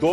2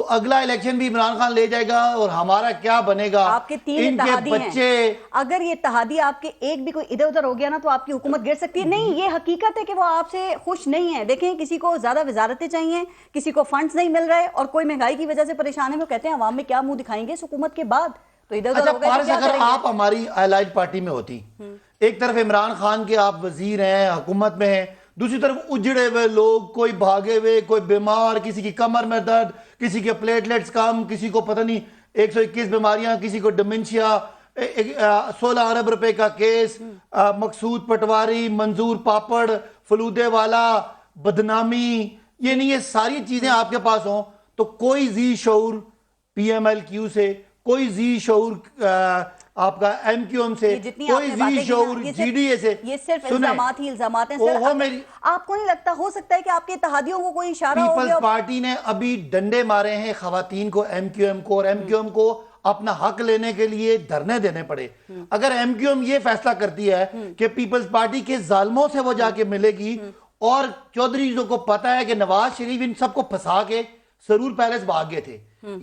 تو اگلا الیکشن بھی عمران خان لے جائے گا اور ہمارا کیا بنے گا؟ آپ کے 3 ان کے اتحادی بچے ہیں، اگر یہ اتحادی آپ کے ایک بھی کوئی ادھر ادھر ہو گیا نا تو آپ کی حکومت گر سکتی ہے. نہیں، یہ حقیقت ہے کہ وہ آپ سے خوش نہیں ہیں. دیکھیں، کسی کو زیادہ وزارتیں چاہیے، کسی کو فنڈز نہیں مل رہے، اور کوئی مہنگائی کی وجہ سے پریشان ہے. وہ کہتے ہیں عوام میں کیا منہ دکھائیں گے اس حکومت کے بعد؟ تو ادھر ادھر اچھا ہو گئے تو پارس، کیا اگر کریں گے؟ آپ ہماری الائڈ پارٹی میں ہوتی، ایک طرف عمران خان کے آپ وزیر ہیں، حکومت میں ہیں، دوسری طرف اجڑے ہوئے لوگ، کوئی بھاگے ہوئے، کوئی بیمار، کسی کی کمر میں درد، کسی کے پلیٹلیٹس کم، کسی کو پتہ نہیں 121 بیماریاں، کسی کو ڈیمنشیا، 16 ارب روپے کا کیس، مقصود پٹواری، منظور پاپڑ، فلودے والا، بدنامی، یہ ساری چیزیں آپ کے پاس ہوں تو کوئی ذی شعور پی ایم ایل کیو سے، کوئی ذی شعور آپ کا ایم کیو ایم سے، کوئی ذی شعور جی ڈی اے سے. یہ صرف الزامات ہی الزامات ہیں سر. آپ کو نہیں لگتا ہو سکتا ہے کہ آپ کے اتحادیوں کو کوئی اشارہ ہو گیا؟ پیپلز پارٹی نے ابھی ڈنڈے مارے ہیں خواتین کو، ایم کیو ایم کو، اور ایم کیو ایم کو اپنا حق لینے کے لیے دھرنے دینے پڑے. اگر ایم کیو ایم یہ فیصلہ کرتی ہے کہ پیپلز پارٹی کے ظالموں سے وہ جا کے ملے گی، اور چودھریوں کو پتا ہے کہ نواز شریف ان سب کو پھنسا کے سرور پیلس بھاگ گئے تھے،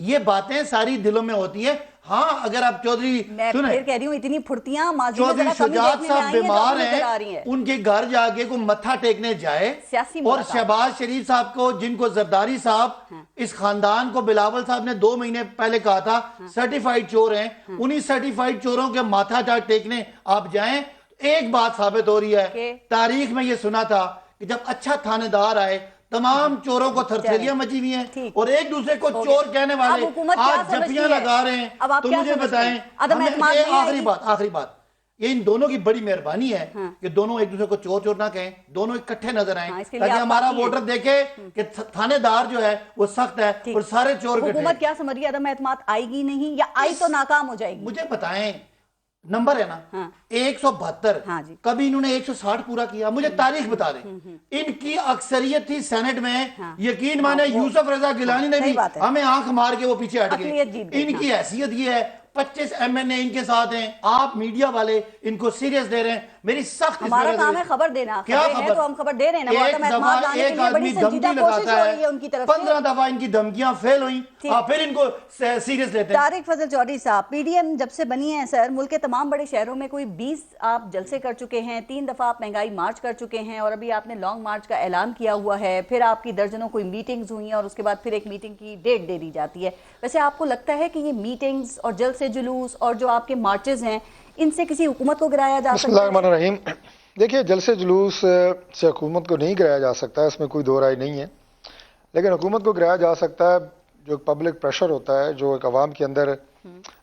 یہ باتیں ساری دلوں میں ہوتی ہیں. ہاں اگر آپ چودھری میں پھر کہہ رہی ہوں اتنی پھرتیاں ماضی میں چودھری ذرا کمی شجاعت دیکھنے میں صاحب آئی ہیں جو بیمار اب نظر آ رہی ہیں، ہیں. ان کے گھر جا کے کوئی متھا ٹیکنے جائے، سیاسی اور ملاقات. شہباز شریف صاحب کو، جن کو زرداری صاحب اس خاندان کو بلاول صاحب نے 2 مہینے پہلے کہا تھا سرٹیفائیڈ چور ہیں، انہی سرٹیفائیڈ چوروں کے ماتھا ٹیکنے آپ جائیں. ایک بات ثابت ہو رہی ہے، تاریخ میں یہ سنا تھا کہ جب اچھا تھانے دار آئے تمام چوروں کو تھرتھیلیاں مچی ہوئی ہیں، اور ایک دوسرے کو چور کہنے والے آج جھپیاں لگا رہے ہیں. تو مجھے بتائیں، آخری بات، یہ ان دونوں کی بڑی مہربانی ہے کہ دونوں ایک دوسرے کو چور نہ کہیں، دونوں اکٹھے نظر آئیں تاکہ ہمارا ووٹر دیکھے کہ تھانے دار جو ہے وہ سخت ہے اور سارے چور کٹھے. حکومت کیا سمجھ رہی ہے؟ عدم اعتماد آئے گی نہیں، یا آئی تو ناکام ہو جائے گی؟ مجھے بتائیں، نمبر ہے نا 172، کبھی انہوں نے 160 پورا کیا؟ مجھے تاریخ بتا دیں. ان کی اکثریت تھی سینٹ میں، یقین مانے یوسف رضا گیلانی نے بھی ہمیں آنکھ مار کے وہ پیچھے ہٹ گئے. ان کی حیثیت یہ ہے، 25 ایم این اے ان کے ساتھ ہیں، آپ میڈیا والے ان کو سیریس لے رہے ہیں. میری سخت ہمارا کام ہے خبر دینا. کیا خبر؟ تو ہم خبر دے رہے ہیں نا. ایک آدمی دھمکی لگاتا ہے، 15 دفعہ ان کی دھمکیاں فیل ہوئیں، پھر ان کو سیریس لیتے ہیں. طارق فضل چودھری صاحب، پی ڈی ایم جب سے بنی ہے سر، ملک کے تمام بڑے شہروں میں کوئی 20 آپ جلسے کر چکے ہیں، 3 دفعہ آپ مہنگائی مارچ کر چکے ہیں، اور ابھی آپ نے لانگ مارچ کا اعلان کیا ہوا ہے. پھر آپ کی درجنوں کوئی میٹنگز ہوئی ہیں، اور اس کے بعد پھر ایک میٹنگ کی ڈیٹ دے دی جاتی ہے. ویسے آپ کو لگتا ہے کہ یہ میٹنگز اور جلسے جلوس اور جو آپ کے مارچز ہیں، ان سے کسی حکومت کو گرایا جا بسم سکتا اللہ الرحمن الرحیم. دیکھیے، جلسے جلوس سے حکومت کو نہیں گرایا جا سکتا ہے، اس میں کوئی دو رائے نہیں ہے. لیکن حکومت کو گرایا جا سکتا ہے جو ایک پبلک پریشر ہوتا ہے، جو ایک عوام کے اندر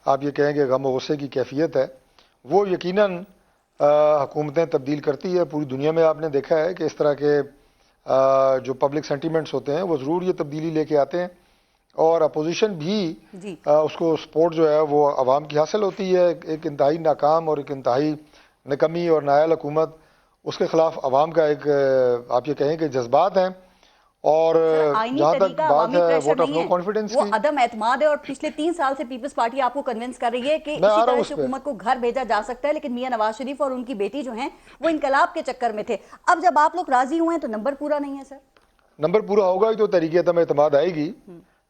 آپ یہ کہیں کہ غم و غصے کی کیفیت ہے، وہ یقیناً حکومتیں تبدیل کرتی ہے. پوری دنیا میں آپ نے دیکھا ہے کہ اس طرح کے جو پبلک سینٹیمنٹس ہوتے ہیں وہ ضرور یہ تبدیلی لے کے آتے ہیں، اور اپوزیشن بھی اس کو سپورٹ جو ہے وہ عوام کی حاصل ہوتی ہے. ایک انتہائی ناکام اور ایک انتہائی نکمی اور نااہل حکومت، اس کے خلاف عوام کا ایک آپ یہ کہیں کہ جذبات ہیں. اور جہاں تک بات ہے ووٹ آف نو کانفیڈنس کی، وہ عدم اعتماد ہے، اور پچھلے 3 سال سے پیپلز پارٹی آپ کو کنونس کر رہی ہے کہ اسی طرح سے حکومت کو گھر بھیجا جا سکتا ہے. لیکن میاں نواز شریف اور ان کی بیٹی جو ہیں وہ انقلاب کے چکر میں تھے. اب جب آپ لوگ راضی ہوئے ہیں تو نمبر پورا نہیں ہے سر؟ نمبر پورا ہوگا ہی تو طریقے عدم اعتماد آئے گی.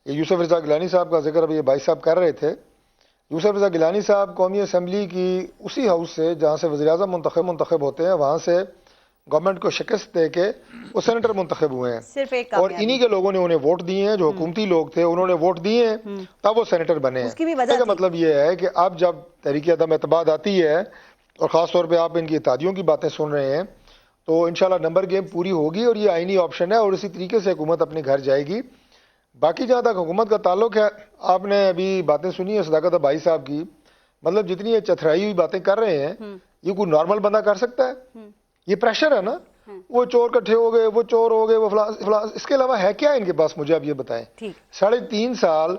یہ یوسف رضا گیلانی صاحب کا ذکر ابھی بھائی صاحب کر رہے تھے. یوسف رضا گیلانی صاحب قومی اسمبلی کی اسی ہاؤس سے جہاں سے وزیر اعظم منتخب ہوتے ہیں، وہاں سے گورنمنٹ کو شکست دے کے وہ سینیٹر منتخب ہوئے ہیں. صرف ایک اور انہی کے لوگوں نے انہیں ووٹ دیے ہیں، جو حکومتی لوگ تھے انہوں نے ووٹ دیے ہیں، تب وہ سینیٹر بنے ہیں. اس کا مطلب یہ ہے کہ اب جب تحریک عدم اعتماد آتی ہے، اور خاص طور پہ آپ ان کی اتحادیوں کی باتیں سن رہے ہیں، تو انشاءاللہ نمبر گیم پوری ہوگی، اور یہ آئینی آپشن ہے، اور اسی طریقے سے حکومت اپنے گھر جائے گی. باقی جہاں تک حکومت کا تعلق ہے، آپ نے ابھی باتیں سنی ہے صداقت بھائی صاحب کی، مطلب جتنی یہ چتھرائی ہوئی باتیں کر رہے ہیں، یہ کوئی نارمل بندہ کر سکتا ہے؟ یہ پریشر ہے نا، وہ چور کٹھے ہو گئے، وہ چور ہو گئے، وہ فلاں. اس کے علاوہ ہے کیا ان کے پاس؟ مجھے آپ یہ بتائیں. 3.5 سال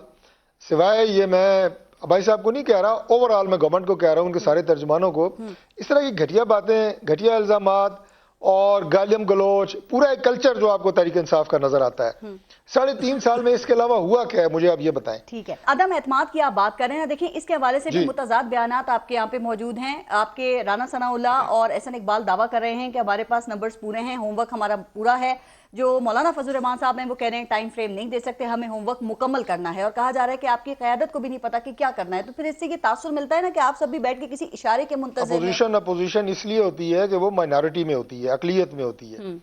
سوائے یہ، میں بھائی صاحب کو نہیں کہہ رہا، اوور آل میں گورنمنٹ کو کہہ رہا ہوں، ان کے سارے ترجمانوں کو، اس طرح کی گھٹیا باتیں، گھٹیا الزامات اور گالیم گلوچ، پورا ایک کلچر جو آپ کو تحریک انصاف کا نظر آتا ہے 3.5 سال میں، اس کے علاوہ ہوا کیا ہے؟ مجھے آپ یہ بتائیں. ٹھیک ہے، عدم اعتماد کی آپ بات کر رہے ہیں. دیکھیں، اس کے حوالے سے بھی متضاد بیانات آپ کے یہاں پہ موجود ہیں. آپ کے رانا ثناء اللہ اور احسن اقبال دعویٰ کر رہے ہیں کہ ہمارے پاس نمبرز پورے ہیں، ہوم ورک ہمارا پورا ہے. جو مولانا فضل الرحمان صاحب ہیں وہ کہہ رہے ہیں ٹائم فریم نہیں دے سکتے, ہمیں ہوم ورک مکمل کرنا ہے, اور کہا جا رہا ہے کہ آپ کی قیادت کو بھی نہیں پتا کہ کیا کرنا ہے. تو پھر اس سے یہ تاثر ملتا ہے نا کہ آپ سب بھی بیٹھ کے کسی اشارے کے منتظر ہیں. اپوزیشن اس لیے ہوتی ہے کہ وہ مائنارٹی میں ہوتی ہے, اقلیت میں ہوتی ہے,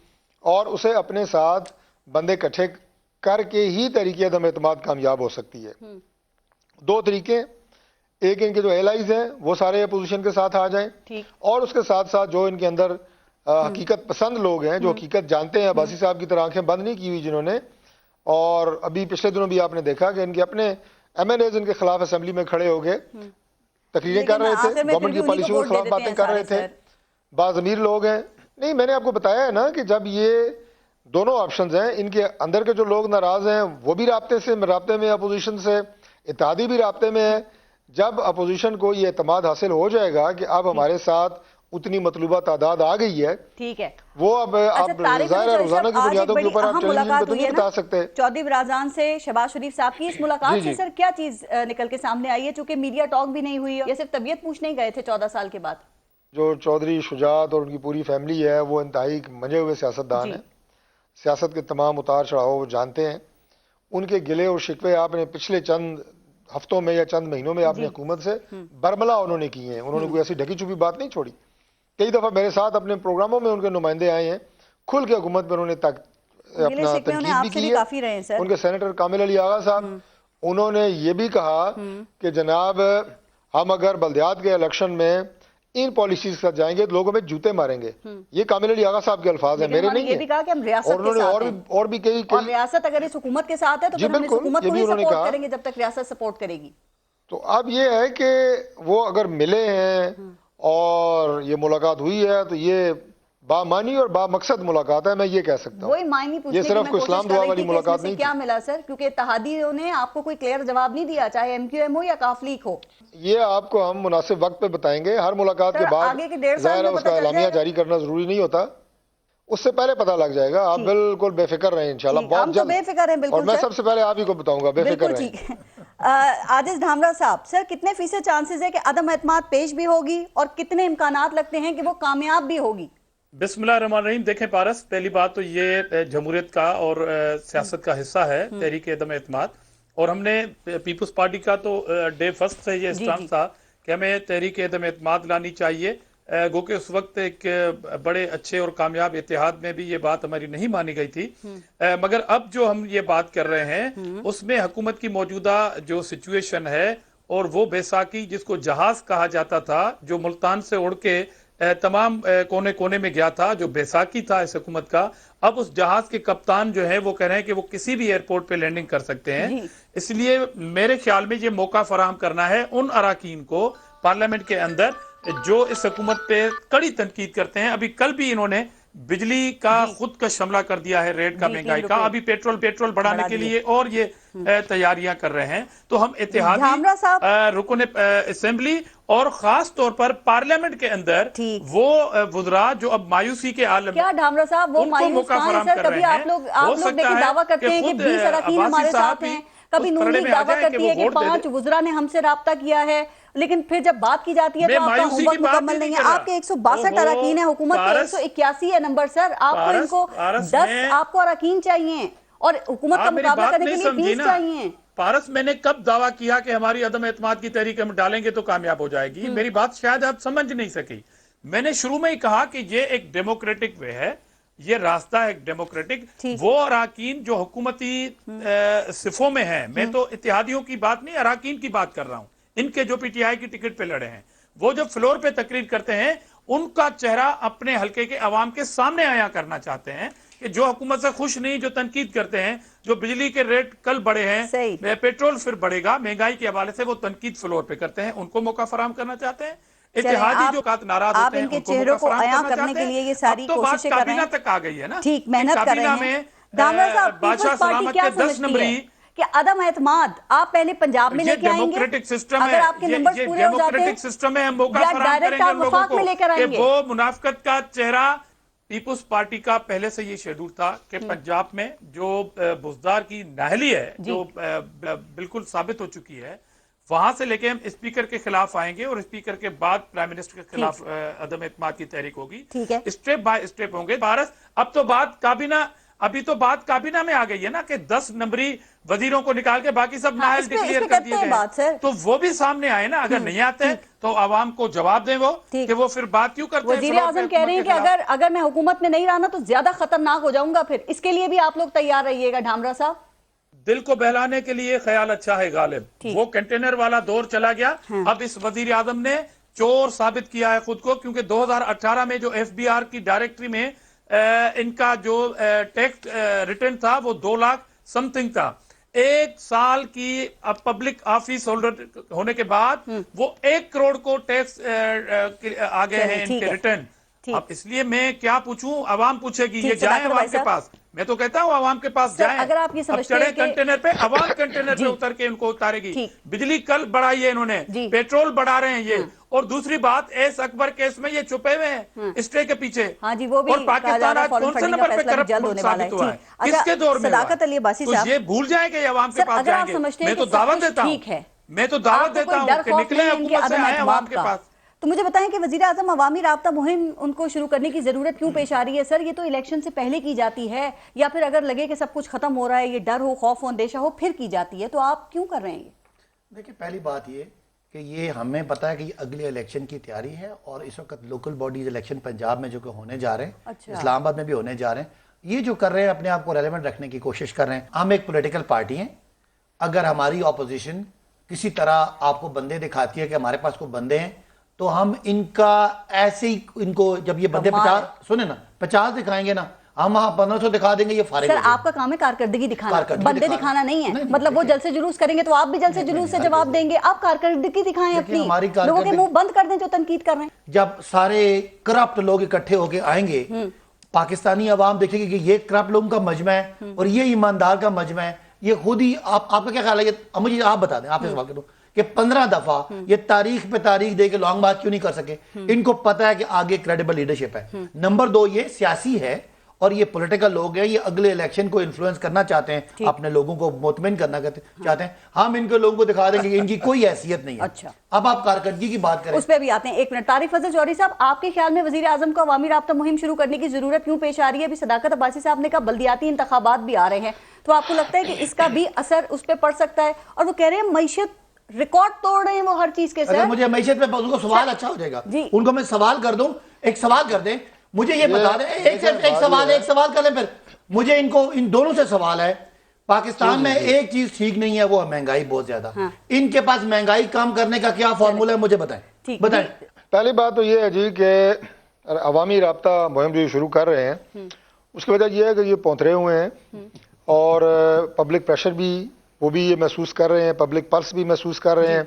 اور اسے اپنے ساتھ بندے اکٹھے کر کے ہی تحریک عدم اعتماد کامیاب ہو سکتی ہے. دو طریقے, ایک ان کے جو ایلائز ہیں وہ سارے اپوزیشن کے ساتھ آ جائیں, اور اس کے ساتھ ساتھ جو ان کے اندر حقیقت پسند لوگ ہیں جو حقیقت جانتے ہیں, عباسی صاحب کی طرح آنکھیں بند نہیں کی ہوئی جنہوں نے, اور ابھی پچھلے دنوں بھی آپ نے دیکھا کہ ان کے اپنے ایم این ایز ان کے خلاف اسمبلی میں کھڑے ہو گئے, تقریریں کر رہے تھے, گورنمنٹ کی پالیسیوں کے خلاف باتیں کر رہے تھے, باضمیر لوگ ہیں. نہیں, میں نے آپ کو بتایا ہے نا کہ جب یہ دونوں آپشنز ہیں, ان کے اندر کے جو لوگ ناراض ہیں وہ بھی رابطے میں اپوزیشن سے, اتحادی بھی رابطے میں ہے. جب اپوزیشن کو یہ اعتماد حاصل ہو جائے گا کہ اب ہمارے ساتھ اتنی مطلوبہ تعداد آ گئی ہے, ٹھیک ہے, وہ اب آپ ظاہر ہے روزانہ کی بنیادوں کے اوپر آپ ٹیلی ویژن پہ تو نہیں بتا سکتے. چودھری برادران سے شہباز شریف صاحب کی اس ملاقات سے سر کیا چیز نکل کے سامنے آئی ہے, چونکہ میڈیا ٹاک بھی نہیں ہوئی, یا صرف طبیعت پوچھنے ہی گئے تھے 14 سال کے بعد؟ جو چودھری شجاعت اور ان کی پوری فیملی ہے وہ انتہائی منجے ہوئے سیاستدان ہیں, سیاست کے تمام اتار چڑھاؤ وہ جانتے ہیں. ان کے گلے اور شکوے آپ نے پچھلے چند ہفتوں میں یا چند مہینوں میں آپ نے حکومت سے برملا انہوں نے کی ہیں. انہوں نے کوئی ایسی ڈھکی چھپی بات نہیں چھوڑی. کئی دفعہ میرے ساتھ اپنے پروگراموں میں ان کے نمائندے آئے ہیں, کھل کے حکومت پر انہوں نے اپنا تنقید بھی کی ہے. ان کے سینیٹر کامل علی آغا صاحب, انہوں نے یہ بھی کہا کہ جناب ہم اگر بلدیات کے الیکشن میں ان پالیسیز کے ساتھ جائیں گے تو لوگوں میں جوتے ماریں گے. یہ کامل علی آغا صاحب کے الفاظ ہیں, میرے نہیں ہیں. یہ بھی کہا کہ ہم ریاست کے ساتھ ہیں, اور بھی کئی ریاست اگر اس حکومت کے ساتھ ہے تو پھر ہم اس حکومت کو ہی سپورٹ کریں گے جب تک ریاست سپورٹ کرے گی. تو اب یہ ہے کہ وہ اگر ملے ہیں اور یہ ملاقات ہوئی ہے تو یہ بامانی اور با مقصد ملاقات ہے, میں یہ کہہ سکتا ہوں. وہی معنی پوچھنے کی میں کوشش کر رہی تھی کہ اس میں کیا ملا سر, کیونکہ اتحادیوں نے آپ کو کوئی کلیئر جواب نہیں دیا, چاہے ایم کیو ایم ہو یا کاف لیگ ہو. یہ آپ کو ہم مناسب وقت پہ بتائیں گے. ہر ملاقات کے بعد ظاہر ہے اس کا اعلامیہ جاری کرنا ضروری نہیں ہوتا, اس سے پہلے پتہ لگ جائے گا. آپ بالکل بے فکر رہیں انشاءاللہ, بہت جلد. بے فکر ہیں بالکل, اور میں سب سے پہلے آپ ہی کو بتاؤں گا, بے فکر رہیں. عاجز دھامرا صاحب, سر کتنے فیصد چانسز ہے کہ عدم اعتماد پیش بھی ہوگی, اور کتنے امکانات لگتے ہیں کہ وہ کامیاب بھی ہوگی؟ بسم اللہ الرحمن الرحیم. دیکھیں پارس, پہلی بات تو یہ جمہوریت کا اور سیاست کا حصہ ہے تحریک عدم اعتماد, اور ہم نے پیپلز پارٹی کا تو ڈے فرسٹ سے یہ اسٹانس تھا کہ ہمیں تحریک عدم اعتماد لانی چاہیے. گو کہ اس وقت ایک بڑے اچھے اور کامیاب اتحاد میں بھی یہ بات ہماری نہیں مانی گئی تھی, مگر اب جو ہم یہ بات کر رہے ہیں اس میں حکومت کی موجودہ جو سچویشن ہے, اور وہ بیساکھی جس کو جہاز کہا جاتا تھا, جو ملتان سے اڑ کے تمام کونے کونے میں گیا تھا, جو بیساکھی تھا اس حکومت کا, اب اس جہاز کے کپتان جو ہیں وہ کہہ رہے ہیں کہ وہ کسی بھی ایئرپورٹ پہ لینڈنگ کر سکتے ہیں. اس لیے میرے خیال میں یہ موقع فراہم کرنا ہے ان اراکین کو پارلیمنٹ کے اندر جو اس حکومت پہ کڑی تنقید کرتے ہیں. ابھی کل بھی انہوں نے بجلی کا خود کا شملہ کر دیا ہے, ریٹ کا, مہنگائی کا, ابھی پیٹرول بڑھانے کے لیے اور یہ تیاریاں کر رہے ہیں. تو ہم اتحادی رکن اسمبلی اور خاص طور پر پارلیمنٹ کے اندر وہ وزراء جو اب مایوسی کے عالم, کیا ڈھامرا صاحب وہ مایوس کہاں ہے سر؟ کبھی آپ لوگ دیکھیں دعویٰ کرتے ہیں کہ 20 اراکین ہمارے ساتھ ہیں, کبھی نون لیگ دعویٰ کرتی ہے کہ 5 وزراء نے ہم سے رابطہ کیا ہے, لیکن پھر جب بات کی جاتی ہے تو آپ کا ہوم ورک مکمل نہیں ہے. آپ کے 162 اراکین ہیں, حکومت کے 181 ہے نمبر سر, آپ کو ان کو 10 آپ کو اراکین چاہیے اور حکومت کا مقابلہ کرنے کے لیے 20 چاہیے. پارس, میں نے کب دعویٰ کیا کہ ہماری عدم اعتماد کی تحریک ہم ڈالیں گے تو کامیاب ہو جائے گی؟ میری بات شاید آپ سمجھ نہیں سکی. میں نے شروع میں ہی کہا کہ یہ ایک ڈیموکریٹک وے ہے, یہ راستہ ہے ایک ڈیموکریٹک. وہ اراکین جو حکومتی صفوں میں ہیں, میں تو اتحادیوں کی بات نہیں, اراکین کی بات کر رہا ہوں, ان کے جو پی ٹی آئی کی ٹکٹ پہ لڑے ہیں, وہ جب فلور پہ تقریر کرتے ہیں ان کا چہرہ اپنے حلقے کے عوام کے سامنے آیا کرنا چاہتے ہیں کہ جو حکومت سے خوش نہیں, جو تنقید کرتے ہیں, جو بجلی کے ریٹ کل بڑھے ہیں, پیٹرول پھر بڑھے گا, مہنگائی کے حوالے سے وہ تنقید فلور پہ کرتے ہیں, ان کو موقع فراہم کرنا چاہتے ہیں. اتحادی جو ناراض ہوتے ہیں ان کو موقع فراہم کرنا چاہتے ہیں. اب تو بات کابینہ تک آ گئی ہے نا, کابینہ میں بادشاہ سلامت کے 10 نمبری کہ عدم اعتماد آپ پہلے پنجاب میں لے کے آئیں گے, اگر آپ کے نمبر پورے ہو جاتے ہیں, سسٹم ہے, موقع فراہم کریں گے لوگوں کو کہ وہ منافقت کا چہرہ. پیپلز پارٹی کا پہلے سے یہ شیڈول تھا کہ پنجاب میں جو بزدار کی نااہلی ہے جو بالکل ثابت ہو چکی ہے, وہاں سے لے کے ہم اسپیکر کے خلاف آئیں گے, اور اسپیکر کے بعد پرائم منسٹر کے خلاف عدم اعتماد کی تحریک ہوگی. اسٹیپ بائی اسٹیپ ہوں گے. اب تو بات کابینہ ابھی تو بات کابینہ میں آ گئی ہے نا کہ 10 نمبری وزیروں کو نکال کے باقی سب نااہل ڈکلیئر کر دیے گئے، تو وہ بھی سامنے آئے نا. اگر نہیں آتے تو عوام کو جواب دیں وہ کہ وہ پھر بات کیوں کرتے ہیں. وزیر اعظم کہہ رہے ہیں کہ اگر میں حکومت میں نہیں رہا تو زیادہ خطرناک ہو جاؤں گا، پھر اس کے لیے بھی آپ لوگ تیار رہیے گا. ڈھامرا صاحب، دل کو بہلانے کے لیے خیال اچھا ہے غالب. وہ کنٹینر والا دور چلا گیا. اب اس وزیر اعظم نے چور ثابت کیا ہے خود کو، کیونکہ 2018 میں جو ایف بی آر کی ڈائریکٹری میں ان کا جو ٹیکس ریٹرن تھا وہ 2 لاکھ سم تھنگ تھا. 1 سال کی پبلک آفیس ہولڈر ہونے کے بعد وہ 1 کروڑ کو ٹیکس آ گئے ہیں ان کے ریٹرن. اب اس لیے میں کیا پوچھوں، عوام پوچھے گی. یہ جائیں عوام کے پاس. میں تو کہتا ہوں عوام کے پاس جائیں. اگر آپ یہ سمجھتے چڑھے ہیں کنٹینر پہ، عوام کنٹینر پہ اتر کے ان کو اتارے گی. بجلی کل بڑھائی ہے انہوں نے، پیٹرول بڑھا رہے ہیں یہ. اور دوسری بات، ایس اکبر کیس میں یہ چھپے ہوئے ہیں اسٹے کے پیچھے. اور پاکستان آج کون سے نمبر پہ کرپٹ ملک ثابت ہوا ہے؟ کس کے دور میں ہوا؟ تو یہ بھول جائیں کہ عوام کے پاس جائیں گے. میں تو دعوت دیتا ہوں کہ نکلیں حکومت سے، آئیں عوام کے پاس. تو مجھے بتائیں کہ وزیر اعظم عوامی رابطہ مہم ان کو شروع کرنے کی ضرورت کیوں پیش آ رہی ہے؟ سر یہ تو الیکشن سے پہلے کی جاتی ہے، یا پھر اگر لگے کہ سب کچھ ختم ہو رہا ہے، یہ ڈر ہو، خوف ہو، اندیشہ ہو، پھر کی جاتی ہے، تو آپ کیوں کر رہے ہیں یہ؟ دیکھیں، پہلی بات یہ کہ یہ ہمیں پتا ہے کہ یہ اگلے الیکشن کی تیاری ہے، اور اس وقت لوکل باڈیز الیکشن پنجاب میں جو کہ ہونے جا رہے ہیں، اسلام آباد میں بھی ہونے جا رہے ہیں. یہ جو کر رہے ہیں اپنے آپ کو ریلیونٹ رکھنے کی کوشش کر رہے ہیں. ہم ایک پولیٹیکل پارٹی ہیں. اگر ہماری اپوزیشن کسی طرح آپ کو بندے دکھاتی ہے کہ ہمارے پاس کوئی بندے ہیں، تو ہم ان کا ایسے ہی ان کو جب یہ بندے 50 دکھائیں گے نا، ہم 1500 دکھا دیں گے، یہ فارغ. سر آپ کا کام ہے کارکردگی دکھانا، بندے دکھانا نہیں ہے. مطلب وہ جلسے جلوس کریں گے تو آپ بھی جلسے جلوس سے جواب دیں گے. آپ کارکردگی دکھائیں اپنی، لوگوں کے منہ بند کر دیں جو تنقید کر رہے ہیں. جب سارے کرپٹ لوگ اکٹھے ہو کے آئیں گے، پاکستانی عوام دیکھے گی کہ یہ کرپٹ لوگوں کا مجمع ہے اور یہ ایماندار کا مجمع ہے. یہ خود ہی آپ کا کیا خیال ہے؟ مجھے آپ بتا دیں، آپ اس واقعے کہ 15 دفعہ یہ تاریخ پہ تاریخ دے کے لانگ مارچ کیوں نہیں کر سکے؟ ان کو پتا ہے کہ آگے کریڈیبل لیڈرشپ ہے. نمبر 2، یہ سیاسی ہے اور یہ پولیٹیکل لوگ ہیں. یہ اگلے الیکشن کو انفلوئنس کرنا چاہتے ہیں، اپنے لوگوں کو مطمئن کرنا چاہتے ہیں. ہم ان کے لوگوں کو دکھا دیں گے کہ ان کی کوئی حیثیت نہیں ہے. اچھا، اب آپ کارکردگی کی بات کریں، اس پہ بھی آتے ہیں. 1 منٹ. طارق فضل چودھری صاحب، آپ کے خیال میں وزیر اعظم کو عوامی رابطہ مہم شروع کرنے کی ضرورت کیوں پیش آ رہی ہے؟ ابھی صداقت عباسی صاحب نے کہا بلدیاتی انتخابات بھی آ رہے ہیں، تو آپ کو لگتا ہے کہ اس کا بھی اثر اس پہ پڑ سکتا ہے؟ اور وہ کہہ رہے ہیں معیشت ریکارڈ توڑ رہے ہیں وہ ہر چیز کے. سر مجھے معیشت پہ ان کو سوال اچھا ہو جائے گا، ان کو میں سوال کر دوں. ایک سوال کر دیں، مجھے یہ بتا دیں، ایک سوال کر لیں. پھر مجھے ان دونوں سے سوال ہے. پاکستان میں ایک چیز ٹھیک نہیں ہے، وہ ہے مہنگائی بہت زیادہ. ان کے پاس مہنگائی کم کرنے کا کیا فارمولا ہے؟ مجھے بتائیں. پہلی بات تو یہ ہے جی کہ عوامی رابطہ مہم جو شروع کر رہے ہیں، اس کی وجہ یہ ہے کہ یہ پونترے ہوئے ہیں اور پبلک پریشر بھی وہ بھی یہ محسوس کر رہے ہیں، پبلک پلس بھی محسوس کر رہے ہیں.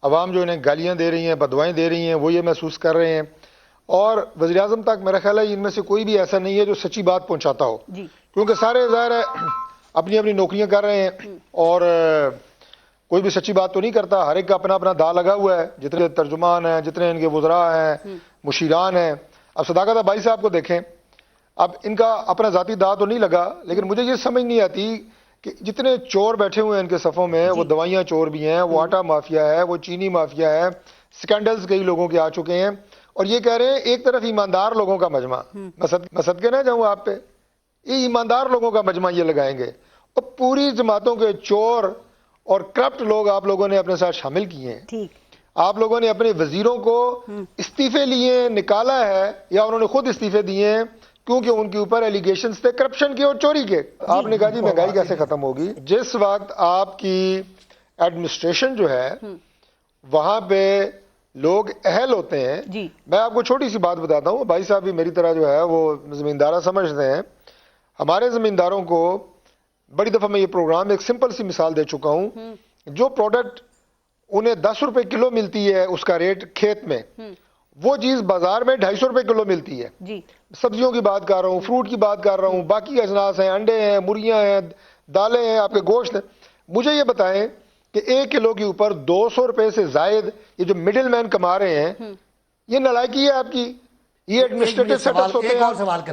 عوام جو انہیں گالیاں دے رہی ہیں، بدوائیں دے رہی ہیں، وہ یہ محسوس کر رہے ہیں. اور وزیر اعظم تک میرا خیال ہے ان میں سے کوئی بھی ایسا نہیں ہے جو سچی بات پہنچاتا ہو، کیونکہ سارے ظاہر ہے اپنی اپنی نوکریاں کر رہے ہیں اور کوئی بھی سچی بات تو نہیں کرتا. ہر ایک کا اپنا اپنا داء لگا ہوا ہے، جتنے ترجمان ہیں، جتنے ان کے وزراء ہیں، مشیران ہیں. اب صداقت عباسی صاحب کو دیکھیں، اب ان کا اپنا ذاتی داء تو نہیں لگا، لیکن مجھے یہ سمجھ نہیں آتی کہ جتنے چور بیٹھے ہوئے ہیں ان کے صفوں میں، وہ دوائیاں چور بھی ہیں، وہ آٹا مافیا ہے، وہ چینی مافیا ہے. سکینڈلز کئی لوگوں کے آ چکے ہیں اور یہ کہہ رہے ہیں ایک طرف ایماندار لوگوں کا مجمع. میں صدقے نہ جاؤں آپ پہ، یہ ایماندار لوگوں کا مجمع یہ لگائیں گے اور پوری جماعتوں کے چور اور کرپٹ لوگ آپ لوگوں نے اپنے ساتھ شامل کیے ہیں. آپ لوگوں نے اپنے وزیروں کو استعفے لیے نکالا ہے یا انہوں نے خود استعفے دیے ہیں کیونکہ ان کے اوپر ایلیگیشنز تھے کرپشن کے اور چوری کے. آپ نے کہا جی مہنگائی کیسے ختم ہوگی؟ جس وقت آپ کی ایڈمنسٹریشن جو ہے وہاں پہ لوگ اہل ہوتے ہیں. میں آپ کو چھوٹی سی بات بتاتا ہوں، بھائی صاحب بھی میری طرح جو ہے وہ زمیندارہ سمجھتے ہیں. ہمارے زمینداروں کو بڑی دفعہ میں یہ پروگرام ایک سمپل سی مثال دے چکا ہوں. جو پروڈکٹ انہیں 10 روپے کلو ملتی ہے اس کا ریٹ کھیت میں، وہ چیز بازار میں 250 روپے کلو ملتی ہے. سبزیوں کی بات کر رہا ہوں، فروٹ کی بات کر رہا ہوں، باقی اجناس ہیں، انڈے ہیں، مرغیاں ہیں، دالیں ہیں، آپ کے گوشت ہیں. مجھے یہ بتائیں کہ 1 کلو کے اوپر 200 روپے سے زائد یہ جو مڈل مین کما رہے ہیں، یہ نالائکی ہے آپ کی یہ ایڈمنسٹریٹو سیٹ اپس ہوتے ہیں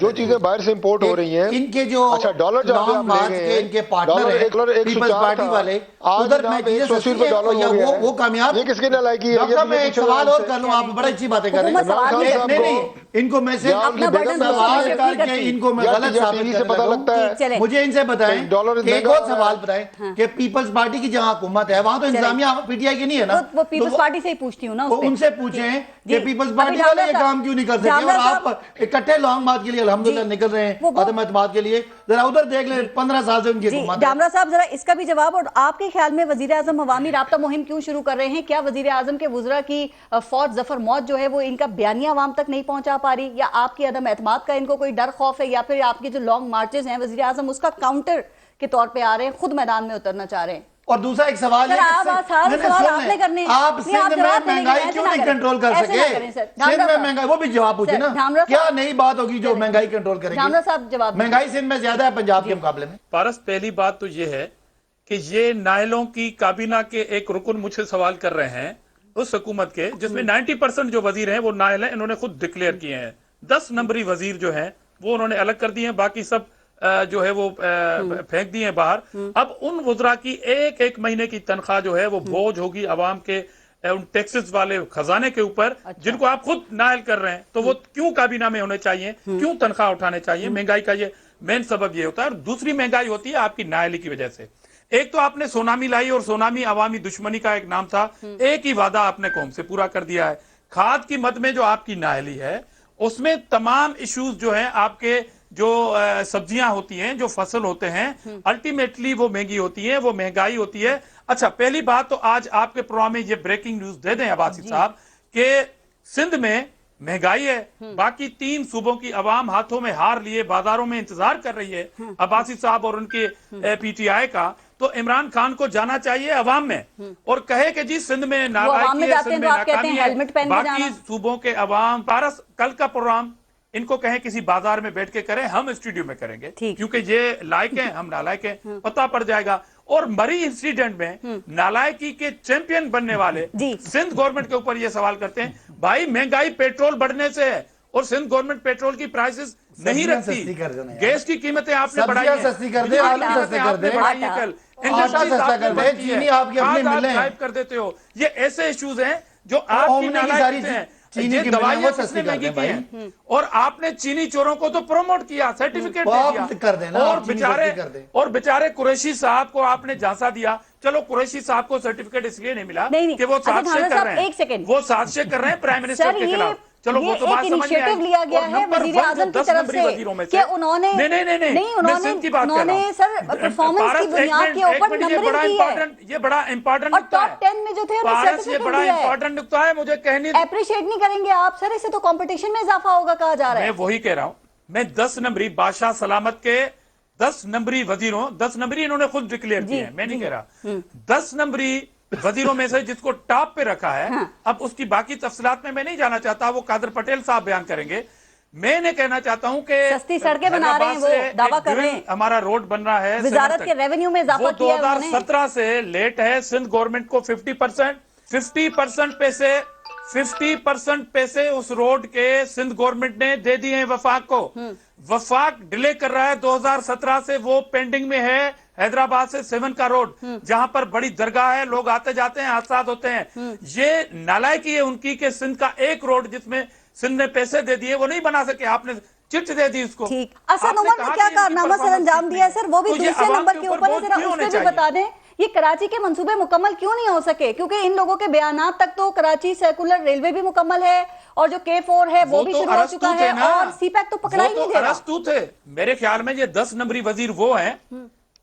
جو چیزیں باہر سے امپورٹ ہو رہی ہیں. ان کے جو اچھا ڈالر جو لانگ مارچ کے ان کے پارٹنر ہیں پیپلز پارٹی والے ادھر میں چیزیں سستی ہیں وہ کامیاب. یہ کس کی نالائکی ہے؟ ڈاکٹر میں ایک سوال اور کر لوں, آپ بڑا اچھی باتیں کر رہے ہیں. نہیں ان کو میں سے سوال کر کے ان کو میں غلط ثابت کرنے لگا. مجھے ان سے بتائیں کہ ایک اور سوال بتائیں کہ پیپلز پارٹی کی جہاں حکومت ہے وہاں تو انتظامیہ پی ٹی آئی کی نہیں ہے نا, وہ پیپلز پارٹی سے ہی پوچھتی ہوں نا, ان سے پوچھیں کہ پیپلز پارٹی والے یہ کام کیوں نہیں کر سکتے اور آپ اکٹھے لانگ مارچ کے لیے الحمدللہ نکل رہے ہیں عدم اعتماد کے لیے. ذرا ادھر دیکھ لیں 15 سال سے ان کی حکومت ہے. ڈامرا صاحب ذرا اس کا بھی جواب, اور آپ کے خیال میں وزیر اعظم عوامی رابطہ مہم کیوں شروع کر رہے ہیں؟ کیا وزیر اعظم کے وزراء کی فوج ظفر موت جو ہے وہ ان کا بیانیہ عوام تک نہیں پہنچا پا رہی, یا آپ کی عدم اعتماد کا ان کو کوئی ڈر خوف ہے, یا پھر آپ کی جو لانگ مارچز ہیں وزیر اعظم اس کا کاؤنٹر کے طور پہ آ رہے ہیں, خود میدان میں اترنا چاہ رہے ہیں؟ اور دوسرا ایک سوال ہے آپ سندھ میں مہنگائی کیوں نہیں کنٹرول کر سکے؟ سندھ میں مہنگائی, وہ بھی جواب پوچھے نا, کیا نئی بات ہوگی جو مہنگائی کنٹرول کرے گی؟ مہنگائی سندھ میں زیادہ ہے پنجاب کے مقابلے میں. پارس پہلی بات تو یہ ہے کہ یہ نائلوں کی کابینہ کے ایک رکن مجھ سے سوال کر رہے ہیں اس حکومت کے جس میں 90% جو وزیر ہیں وہ نائل ہیں, انہوں نے خود ڈکلیئر کیے ہیں. 10 نمبری وزیر جو ہیں وہ انہوں نے الگ کر دیے ہیں, باقی سب جو ہے وہ پھینک دیے ہیں باہر. اب ان وزراء کی ایک مہینے کی تنخواہ جو ہے وہ بوجھ ہوگی عوام کے ان ٹیکسز والے خزانے کے اوپر جن کو آپ خود نائل کر رہے ہیں. تو وہ کیوں کابینہ میں ہونے چاہیے, کیوں تنخواہ اٹھانے چاہیے؟ مہنگائی کا یہ مین سبب یہ ہوتا ہے. اور دوسری مہنگائی ہوتی ہے آپ کی نائلی کی وجہ سے. ایک تو آپ نے سونامی لائی اور سونامی عوامی دشمنی کا ایک نام تھا, ایک ہی وعدہ آپ نے قوم سے پورا کر دیا ہے. کھاد کی مد میں جو آپ کی نااہلی ہے اس میں تمام ایشوز جو ہیں, آپ کے جو سبزیاں ہوتی ہیں, جو فصل ہوتے ہیں, الٹیمیٹلی وہ مہنگی ہوتی ہیں, وہ مہنگائی ہوتی ہے. اچھا پہلی بات تو آج آپ کے پروگرام میں یہ بریکنگ نیوز دے دیں عباسی صاحب کہ سندھ میں مہنگائی ہے, باقی 3 صوبوں کی عوام ہاتھوں میں ہار لیے بازاروں میں انتظار کر رہی ہے عباسی صاحب اور ان کے پی ٹی آئی کا. تو عمران خان کو جانا چاہیے عوام میں اور کہے کہ جی سندھ میں نالائکی ہے, سندھ میں ناکامی ہے, باقی صوبوں کے عوام. پارس کل کا پروگرام ان کو کہیں کسی بازار میں بیٹھ کے کریں, ہم اسٹوڈیو میں کریں گے کیونکہ یہ لائق ہیں, ہم نالائق ہیں, پتہ پڑ جائے گا. اور مری انسیڈنٹ میں نالائکی کے چیمپئن بننے والے سندھ گورنمنٹ کے اوپر یہ سوال کرتے ہیں, بھائی مہنگائی پیٹرول بڑھنے سے ہے اور سندھ گورنمنٹ پیٹرول کی پرائسز نہیں رکھتی, گیس کی قیمتیں آپ نے بڑھائی ہیں, سستی کر دے, آلو سستے کر دے, کل آٹا سستا کر دے, چینی آپ کی اپنی ملیں کر دیتے ہو. یہ ایسے ایشوز ہیں جو آپ کی نالائکی ہیں. یہ دوائیاں کس نے مہنگی کی ہیں اور آپ نے چینی چوروں کو تو پروموٹ کیا, سرٹیفکیٹ دے دیا, اور بیچارے قریشی صاحب کو آپ نے جھانسا دیا. چلو قریشی صاحب کو سرٹیفکیٹ اس لیے نہیں ملا کہ وہ سازشیں کر رہے ہیں, وہ سازشیں کر رہے ہیں پرائم منسٹر کے خلاف. چلو وہ تو بات سمجھ میں آئی. لیا گیا ہے وزیر اعظم کی طرف سے کہ انہوں نے سر پرفارمنس کی بنیاد کے اوپر نمبرنگ کی ہے. یہ بڑا امپورٹنٹ اور ٹاپ 10 میں جو تھے یہ بڑا امپورٹنٹ نکتہ ہے, مجھے کہنے اپریشیٹ نہیں کریں گے آپ سر, اس سے تو کمپٹیشن میں اضافہ ہوگا کہا جا رہا ہے. میں وہی کہہ رہا ہوں, میں 10 نمبری بادشاہ سلامت کے 10 نمبری وزیروں, 10 نمبری انہوں نے خود ڈکلیئر کیے ہیں, میں نہیں کہہ رہا. 10 نمبری وزیروں میں سے جس کو ٹاپ پہ رکھا ہے, اب اس کی باقی تفصیلات میں نہیں جانا چاہتا, وہ قادر پٹیل صاحب بیان کریں گے. میں نے کہنا چاہتا ہوں کہ سستی سڑکیں بنا رہے ہیں, وہ دعویٰ کر رہے ہیں, ہمارا روڈ بن رہا ہے, وزارت کے ریونیو میں اضافہ کیا ہے, 2017 سے لیٹ ہے. سندھ گورنمنٹ کو 50% پیسے اس روڈ کے سندھ گورنمنٹ نے دے دیے ہیں وفاق کو. وفاق ڈیلے کر رہا ہے 2017 سے, وہ پینڈنگ میں ہے. حیدرآباد سے 7 کا روڈ جہاں پر بڑی درگاہ ہے, لوگ آتے جاتے ہیں, حادثات ہوتے ہیں. یہ نالائکی ہے ان کی کہ سندھ کا ایک روڈ جس میں سندھ نے پیسے دے دیے وہ نہیں بنا سکے, آپ نے چٹ دے دی اس کو. اسد عمر نے کیا کارنامہ سر انجام دیا ہے سر, وہ بھی دوسرے نمبر کے اوپر ہے, ذرا اس پہ بھی بتا دیں. یہ کراچی کے منصوبے مکمل کیوں نہیں ہو سکے؟ کیونکہ ان لوگوں کے بیانات تک تو کراچی سرکولر ریلوے بھی مکمل ہے اور جو K4 ہے وہ بھی شروع ہو چکا ہے, اور سی پیک تو پکڑا ہی نہیں دے رہا. تھے میرے خیال میں یہ 10 نمبری وزیر وہ ہیں,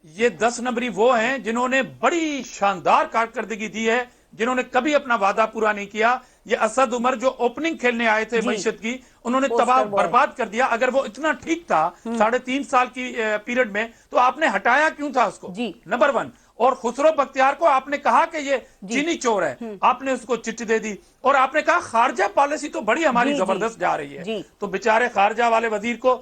یہ 10 نمبری وہ ہیں جنہوں نے بڑی شاندار کارکردگی دی ہے, جنہوں نے کبھی اپنا وعدہ پورا نہیں کیا. یہ اسد عمر جو اوپننگ کھیلنے آئے تھے معیشت کی, انہوں نے تباہ برباد کر دیا. اگر وہ اتنا ٹھیک تھا 3.5 سال کی پیریڈ میں تو آپ نے ہٹایا کیوں تھا اس کو؟ نمبر 1. اور خسرو بختیار کو آپ نے کہا کہ یہ چینی چور ہے, آپ نے اس کو چٹ دے دی. اور آپ نے کہا خارجہ پالیسی تو بڑی ہماری زبردست جا رہی ہے, تو بیچارے خارجہ والے وزیر کو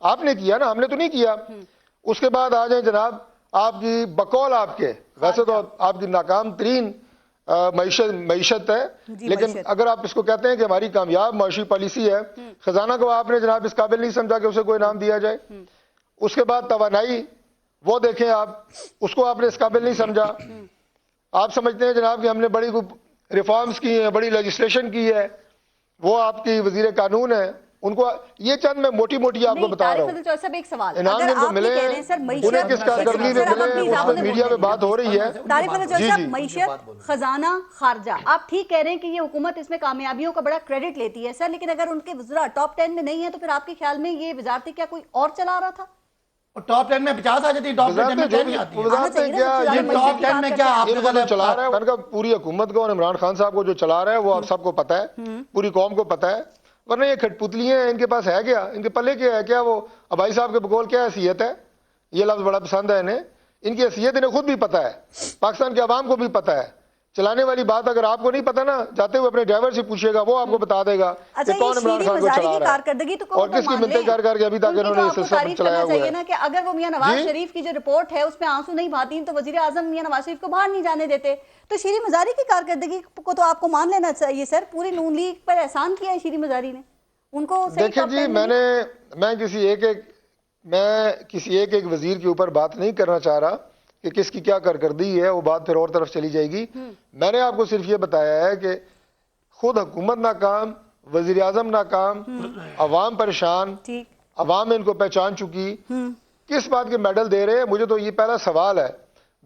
آپ نے کیا نا, ہم نے تو نہیں کیا. اس کے بعد آ جائیں جناب, آپ کی بقول آپ کے, ویسے تو آپ کی ناکام ترین معیشت ہے, لیکن اگر آپ اس کو کہتے ہیں کہ ہماری کامیاب معاشی پالیسی ہے, خزانہ کو آپ نے جناب اس قابل نہیں سمجھا کہ اسے کوئی انعام دیا جائے. اس کے بعد توانائی, وہ دیکھیں آپ, اس کو آپ نے اس قابل نہیں سمجھا. آپ سمجھتے ہیں جناب کہ ہم نے بڑی ریفارمز کی ہیں, بڑی لیجسلیشن کی ہے, وہ آپ کی وزیر قانون ہے, ان کو یہ چند میں موٹی موٹی آپ کو بتا رہا ہوں. صاحب ایک سوال, انعام اگر جن کو آپ ملے یہ کہہ رہے ہیں سر انہیں کس کارکردگی میں ملے اس میں میڈیا میں بات ہو رہی ہے. طارق فضل چوہدری صاحب, معیشت, خزانہ, خارجہ, آپ ٹھیک کہہ رہے ہیں کہ یہ حکومت اس میں کامیابیوں کا بڑا کریڈٹ لیتی ہے سر, لیکن اگر ان کے وزراء ٹاپ 10 میں نہیں ہیں تو پھر آپ کے خیال میں یہ وزارتیں کیا کوئی اور چلا رہا تھا؟ ٹاپ 10 میں 50 آ جاتی ہے, ٹاپ 10 میں 10 نہیں آتی ہے. وزارتیں کیا یہ ٹاپ 10 میں کیا آپ یہ جو چلا رہا ہے ان کا پوری حکومت کو اور عمران خان صاحب کو جو چلا رہا ہے وہ آپ سب کو پتا ہے, پوری قوم کو پتا ہے. ورنہ یہ کھٹ پتلیاں ہیں, ان کے پاس ہے کیا, ان کے پلے کیا ہے, کیا وہ ابائی صاحب کے بقول کیا حیثیت ہے, یہ لفظ بڑا پسند ہے انہیں. ان کی حیثیت انہیں خود بھی پتا ہے, پاکستان کے عوام کو بھی پتا ہے. چلانے والی بات اگر آپ کو نہیں پتا نا, جاتے ہوئے اپنے ڈرائیور سے پوچھیے گا, وہ آپ کو بتا دے گا کہ کون عمران خان کو چلا رہا ہے اور کس کی منتیں کر کر کے ابھی تک انہوں نے یہ سلسلہ چلایا ہوا ہے. کہ اگر وہ میاں نواز شریف کی جو رپورٹ ہے اس میں آنسو نہیں بہاتی تو وزیر اعظم میاں نواز شریف کو باہر نہیں جانے دیتے, تو شیریں مزاری کی کارکردگی کو تو آپ کو مان لینا چاہیے سر. پوری نون لیگ پر احسان کیا ہے شیریں مزاری نے, ان کو دیکھیں جی, میں کسی ایک وزیر کے اوپر بات نہیں کرنا چاہ رہا کہ کس کی کیا کارکردگی ہے, وہ بات پھر اور طرف چلی جائے گی. میں نے آپ کو صرف یہ بتایا ہے کہ خود حکومت ناکام, وزیر اعظم ناکام, عوام پریشان, عوام ان کو پہچان چکی, کس بات کے میڈل دے رہے ہیں, مجھے تو یہ پہلا سوال ہے.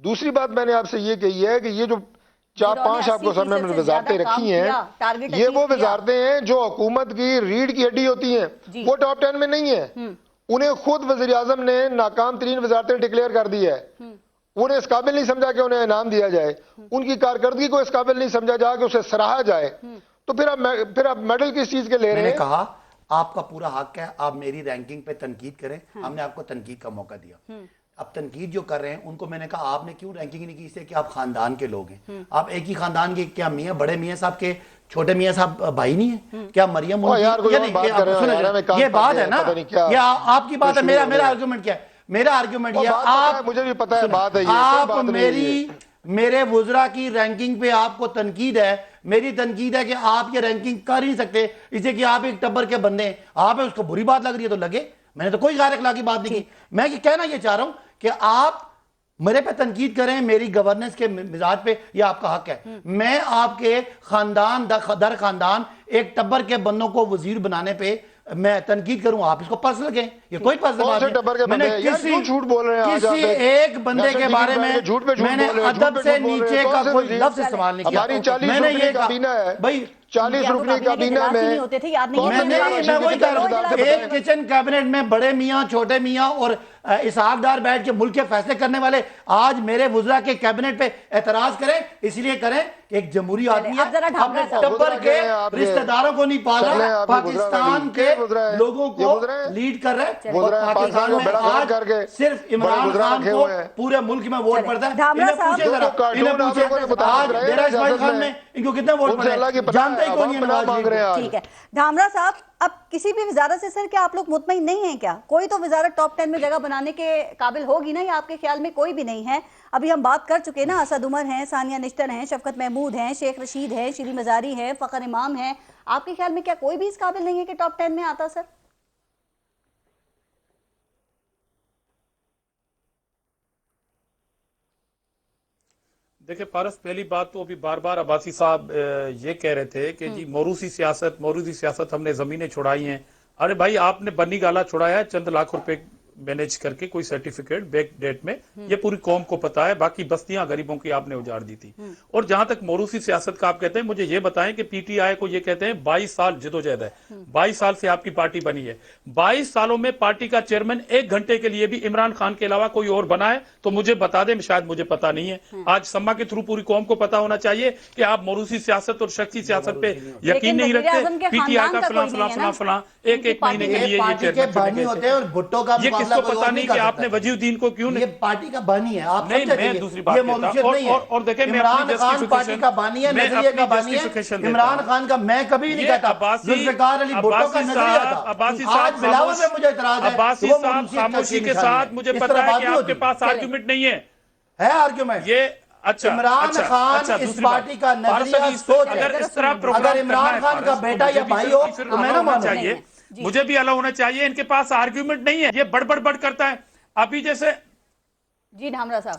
دوسری بات میں نے آپ سے یہ کہی ہے کہ یہ جو 4-5 آپ کو سامنے وزارتیں رکھی ہیں, یہ وہ وزارتیں ہیں جو حکومت کی ریڑھ کی ہڈی ہوتی ہیں, وہ ٹاپ 10 میں نہیں ہیں. انہیں خود وزیر اعظم نے ناکام ترین وزارتیں ڈکلیئر کر دی ہے. انہیں اس قابل نہیں سمجھا کہ انہیں انعام دیا جائے, ان کی کارکردگی کو اس قابل نہیں سمجھا جائے کہ اسے سراہا جائے, تو پھر آپ میڈل کس چیز کے لے رہے ہیں؟ میں نے کہا آپ کا پورا حق ہے, آپ میری رینکنگ پہ تنقید کریں, ہم نے آپ کو تنقید کا موقع دیا. اب تنقید جو کر رہے ہیں ان کو میں نے کہا آپ نے کیوں رینکنگ نہیں کی, اس سے کہ آپ خاندان کے لوگ ہیں, آپ ایک ہی خاندان کے, کیا میاں بڑے میاں صاحب کے چھوٹے میاں صاحب بھائی نہیں ہیں کیا؟ مریم یہ بات ہے نا, یہ آپ کی بات ہے, میرا آرگومنٹ کیا ہے, میرا آرگومنٹ یہ آپ, مجھے بھی پتا ہے بات ہے, آپ میرے وزراء کی رینکنگ پہ آپ کو تنقید ہے, میری تنقید ہے کہ آپ یہ رینکنگ کر ہی سکتے, اسے کہ آپ ایک ٹبر کے بندے ہیں, آپ اس کو بری بات لگ رہی ہے تو لگے, میں نے تو کوئی غیر اخلاقی بات نہیں کی. میں کہنا یہ چاہ رہا ہوں کہ آپ میرے پہ تنقید کریں, میری گورننس کے مزاج پہ, یہ آپ کا حق ہے. میں آپ کے خاندان در خاندان ایک ٹبر کے بندوں کو وزیر بنانے پہ میں تنقید کروں, آپ اس کو پرسنل لگیں, یہ کوئی پرسنل بات نہیں. میں نے کسی ایک بندے کے بارے میں نے ادب سے نیچے کا کوئی لفظ استعمال نہیں کیا. میں نے یہ کہا بھائی 40 رکنی کابینہ میں میں وہی کہہ رہا ہوں, ایک کچن کیبنٹ میں بڑے میاں چھوٹے میاں اور اسحاق ڈار بیٹھ کے ملک کے فیصلے کرنے والے آج میرے وزراء کے کیبنٹ پہ اعتراض کریں, اس لیے کریں کہ ایک جمہوری آدمی ہے, اپنے ٹبر کے رشتہ داروں کو نہیں پالا, پاکستان کے لوگوں کو لیڈ کر رہے, اور پاکستان میں آج صرف عمران خان کو پورے ملک میں ووٹ پڑتا ہے. انہیں پوچھے ذرا, انہیں پوچھے آج ڈیرہ اسماعیل خان میں ان کو کتنے ووٹ پڑے, جانتے ہی کون ہے. ٹھیک ہے دھامرا صاحب, اب کسی بھی وزارت سے سر کیا آپ لوگ مطمئن نہیں ہیں کیا؟ کوئی تو وزارت ٹاپ 10 میں جگہ بنانے کے قابل ہوگی نا, یا آپ کے خیال میں کوئی بھی نہیں ہے؟ ابھی ہم بات کر چکے نا, اسد عمر ہیں, ثانیہ نشتر ہیں, شفقت محمود ہیں, شیخ رشید ہیں, شیریں مزاری ہیں, فخر امام ہیں, آپ کے خیال میں کیا کوئی بھی اس قابل نہیں ہے کہ ٹاپ 10 میں آتا سر؟ دیکھیں پارس, پہلی بات تو ابھی بار بار عباسی صاحب یہ کہہ رہے تھے کہ جی موروثی سیاست ہم نے زمینیں چھڑائی ہیں. ارے بھائی آپ نے بنی گالا چھڑایا ہے چند لاکھ روپے مینیج کر کے, کوئی سرٹیفکیٹ بیک ڈیٹ میں, یہ پوری قوم کو پتا ہے. باقی بستیاں غریبوں کی آپ نے اجاڑ دی تھی. اور جہاں تک موروثی سیاست کا آپ کہتے ہیں, مجھے یہ بتائیں کہ پی ٹی آئی کو یہ کہتے ہیں 22 سال جدوجہد ہے, 22 سال سے آپ کی پارٹی بنی ہے, 22 سالوں میں پارٹی کا چیئرمین 1 گھنٹے کے لیے بھی عمران خان کے علاوہ کوئی اور بنا ہے تو مجھے بتا دیں, شاید مجھے پتا نہیں ہے. آج سما کے تھرو پوری قوم کو پتا ہونا چاہیے کہ آپ موروثی سیاست اور شخصی سیاست پہ یقین نہیں رکھتے. پی ٹی آئی کا فلاں ایک مہینے کے لیے یہ چیئرمین ہوتے ہیں, اور بھٹو کا یہ کس کو پتا نہیں کہ آپ نے وجیہ الدین کو کیوں نہیں, یہ پارٹی کا بانی ہے. آپ نہیں, میں دوسری بات کہتا ہوں, اور دیکھیں عمران خان پارٹی کا بانی ہے, نظریے کا بانی ہے. عمران خان کا میں کبھی نہیں کہتا, ذوالفقار علی بھٹو کا نظریہ تھا. عباسی آج بلاول میں مجھے اعتراض ہے, عباسی صاحب خاموشی کے ساتھ مجھے پتا ہے کہ آپ کے پاس آرگومنٹ نہیں ہے. ہے آرگومنٹ یہ عمران خان اس پارٹی کا نظریہ سوچ ہے. اگر عمران خان کا بیٹا یا بھائی ہو تو میں نہ مانوں. چاہیے, مجھے بھی الاؤ ہونا چاہیے. ان کے پاس آرگومنٹ نہیں ہے, یہ بڑھ کرتا ہے. ابھی جیسے جی دھامرا صاحب,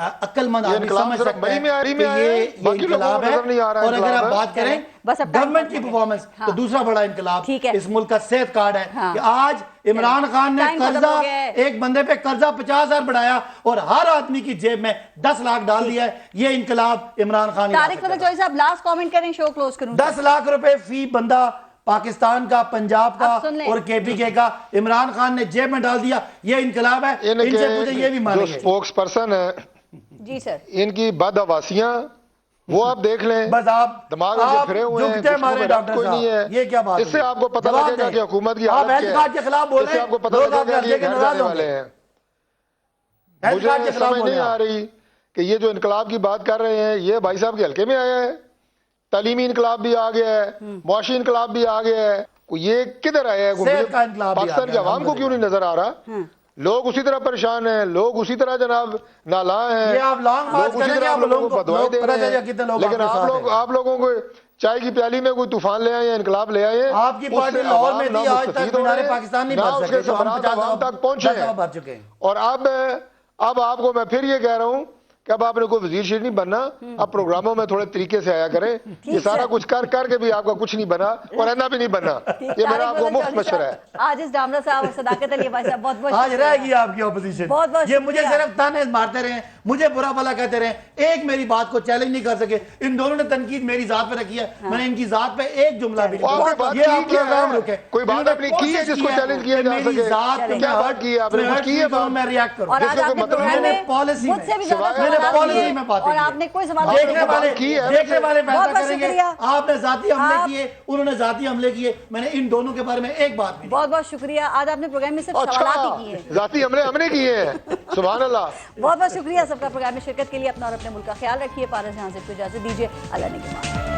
عقل مند یہ آدمی انقلاب سمجھ صرف سکتا بڑی ہے میں آری کہ میں آیا ہے، یہ باقی لوگوں انقلاب کو ہے. نظر نہیں آ رہا اور اگر انقلاب آپ ہے. بات کریں بس اب گورنمنٹ کی پرفارمنس تو دوسرا بڑا انقلاب ٹھیک ہے. اس ملک کا صحت کارڈ ہے ہاں. کہ آج عمران خان نے ٹائم ختم قرضہ ہو گیا ہے. ایک بندے پہ قرضہ 50,000 بڑھایا اور ہر آدمی کی جیب میں 10 لاکھ ڈال دیا ہے. یہ انقلاب عمران خان طارق فتح چوہدری صاحب لاسٹ کامنٹ کریں, شو کلوز کروں. 10 لاکھ روپے فی بندہ پاکستان کا, پنجاب کا اب سن لیں. اور کے پی کے کا عمران خان نے جیب میں ڈال دیا. یہ انقلاب ہے. ان ان سے پوچھیں یہ بھی کے مانیں جو گے. سپوکس پرسن ہے جی سر, ان کی بدحواسیاں وہ آپ دیکھ لیں, بس آپ دماغ ان کے پھرے ہوئے ہیں, جھکتے مارے ڈاکٹر کوئی نہیں ہے. صاحب, یہ کیا بات اس سے ہوئی؟ آپ کو پتہ جواب لگے گا دیں. کہ حکومت کی آپ حالت ہیلتھ کیا کارڈ کے خلاف بول اس رہے سے آپ کو ہیں, پتہ لوگ لگے آپ گا گھر کہ یہ دے کے گھر ناراض جانے ہوں والے گے. ہیں. ہیلتھ مجھے کارڈ کے خلاف سمجھ بول نہیں رہے ہیں آ رہی کہ یہ جو انقلاب کی بات کر رہے ہیں یہ بھائی صاحب کے حلقے میں آیا ہے. تعلیمی انقلاب بھی آ گیا ہے, معاشی انقلاب بھی آ گیا ہے. یہ کدھر آیا ہے؟ صحت کا انقلاب بھی آ پاکستان کی گیا, عوام کو کیوں نہیں نظر آ رہا؟ لوگ اسی طرح پریشان ہیں, لوگ اسی طرح جناب نالاں ہیں, یہ آپ لانگ مارچ لوگ اسی کریں گے, طرح آپ لوگوں لوگوں کو کو بدوائیں دے پتہ رہے چلے کتنے ہیں. لوگ لیکن آپ لوگوں کو چائے کی پیالی میں کوئی طوفان لے آئے ہیں, انقلاب لے آئے ہیں. آپ کی پارٹی لاہور میں تھی, آج تک مینار پاکستان نہیں بھر سکے, جو ہم 50 تک پہنچے دفعہ بھر چکے ہیں. اور اب آپ کو میں پھر یہ کہہ رہا ہوں کہ اب آپ نے کوئی وزیر شیر نہیں بننا, اب پروگراموں میں تھوڑے طریقے سے آیا کریں. یہ سارا کچھ کر کے بھی آپ کا کچھ نہیں بنا اور اینا بھی نہیں بنا. یہ میرا آپ کو مفت مشورہ ہے. آج اس ڈامرا صاحب اور صداقت علی بھائی صاحب بہت بہت آج رہ گی آپ کی اپوزیشن. بہت بہت یہ مجھے شکریہ. صرف تانے مارتے رہے, مجھے برا بھلا کہتے رہے, ایک میری بات کو چیلنج نہیں کر سکے. ان دونوں نے تنقید میری ذات پہ رکھی ہے, میں نے ان کی ذات پہ ایک جملہ بھی نہیں کہا. یہ آپ پروگرام رکھے, کوئی بات آپ نے کی ہے جس کو چیلنج کیا جا میری سکے؟ ذات پہ کیا بات کی ہے آپ نے؟ کچھ کی ہے بات؟ میں ریاکٹ کروں. اور آج آپ نے پروگرام میں پالیسی مجھ سے بھی زیادہ میں نے سوالات پالیسی کیے میں باتیں اور آپ نے کوئی سوال دیکھنے والے بہت فیصلہ بہت کریں گے. شکریہ. آپ نے ذاتی حملے کیے, انہوں نے ذاتی حملے کیے, میں نے ان دونوں کے بارے میں ایک بات بھی. بہت بہت شکریہ. آج آپ نے پروگرام میں صرف سوالات ہی کیے ہیں, ذاتی حملے ہم نے کیے ہیں. سبحان اللہ. بہت بہت شکریہ سب کا پروگرام میں شرکت کے لیے. اپنا اور اپنے ملک کا خیال رکھیے. پارس جہاں سے اجازت دیجیے. اللہ نے